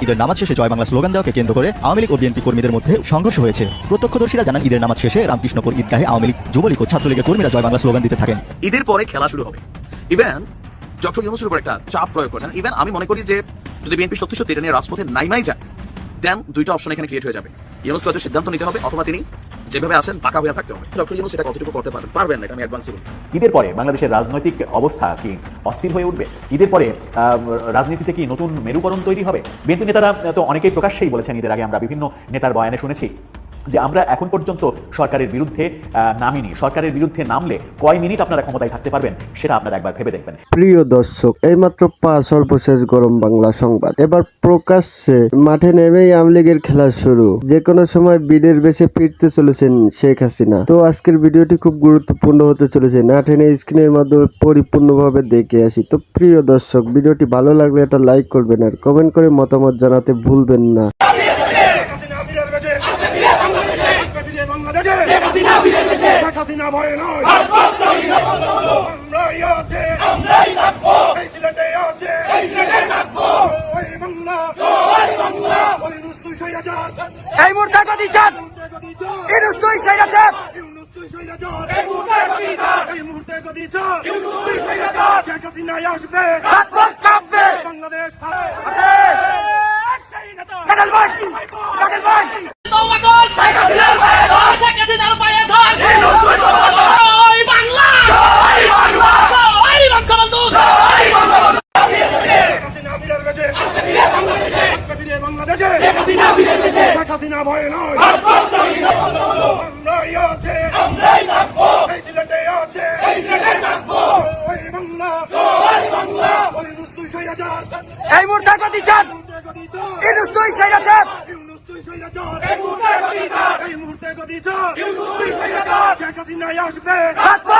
ঈদের নামাজ শেষে জয় বাংলা স্লোগান দেওয়াকে কেন্দ্র করে আওয়ামী লীগ ও বিএনপি কর্মীদের মধ্যে সংঘর্ষ হয়েছে। প্রত্যক্ষদর্শীরা জানান, ঈদের নামাজ শেষে রামকৃষ্ণপুর ঈদগাহে আওয়ামী লীগ, যুবলীগ ও ছাত্রলীগের কর্মীরা জয় বাংলা স্লোগান দিতে থাকেন। ঈদের পরে খেলা শুরু হবে। ইভেন ডক্টর ইউনূসের উপর একটা চাপ প্রয়োগ করেন। ইভেন আমি মনে করি যে যদি বিএনপি সত্যি এটা নিয়ে রাজপথে নাইমাই যায়, দেন দুইটা অপশন এখানে ক্রিয়েট হয়ে যাবে। ইউনূস হয়তো সিদ্ধান্ত নিতে হবে, অথবা তিনি যেভাবে আছেন পাকা হয়ে থাকতে হবে। ডক্টর ইউনূস এটা কতটুকু করতে পারবেন না, এটা আমি অ্যাডভান্সই বলি। ঈদের পরে বাংলাদেশের রাজনৈতিক অবস্থা কি অস্থির হয়ে উঠবে? ঈদের পরে রাজনীতিতে কি নতুন মেরুকরণ তৈরি হবে? বিএনপি নেতারা তো অনেকেই প্রকাশ্যেই বলেছেন, ঈদের আগে আমরা বিভিন্ন নেতার বয়ানে শুনেছি যে আমরা এখন পর্যন্ত সরকারের বিরুদ্ধে নামিনি। সরকারের বিরুদ্ধে নামলে কয় মিনিট আপনারা ক্ষমতায় থাকতে পারবেন সেটা আপনারা একবার ভেবে দেখবেন। প্রিয় দর্শক, এইমাত্র সর্বশেষ গরম বাংলা সংবাদ। এবার প্রকাশ্যে মাঠে নেমেই আওয়ামী লীগের খেলা শুরু। যে কোনো সময় বিডের বেশে ফিরতে চলেছেন শেখ হাসিনা। তো আজকের ভিডিওটি খুব গুরুত্বপূর্ণ হতে চলেছে, না টেনে স্ক্রিনের মাধ্যমে পরিপূর্ণভাবে দেখে আসি। তো প্রিয় দর্শক, ভিডিওটি ভালো লাগলে একটা লাইক করবেন আর কমেন্ট করে মতামত জানাতে ভুলবেন না। এই মুহূর্তে গদি চাঁদ ইউনূস তুই সেইটা চাঁদ এই মুহূর্তে গদি চাঁদ শেখ হাসিনা আসবে, হাত পা কাঁপবে, বাংলাদেশ কাটাল ভাই কাটাল ভাই শেখ হাসিনার পায়ে ধর, শেখ হাসিনার পায়ে ধর, জয় বাংলা, জয় বাংলা, জয় বঙ্গবন্ধু, জয় বঙ্গবন্ধু। বাংলাদেশে শেখ হাসিনা ভয়ে নয়, আমরাই আছে, আমরাই থাকবো, এই সিলেটে আছে, এই সিলেটে থাকবো, ওই বাংলা, জয় বাংলা, ওই ইউনূস তুই স্বৈরাচার, এই মুহূর্তে গদি চাঁদ ইউনূস তুই স্বৈরাচার, ইউনূস তুই স্বৈরাচার, এই মুহূর্তে গদি চাঁদ, এই মুহূর্তে গদি চাঁদ, ইউনূস তুই স্বৈরাচার, শেখ হাসিনা আসবে, হাত পা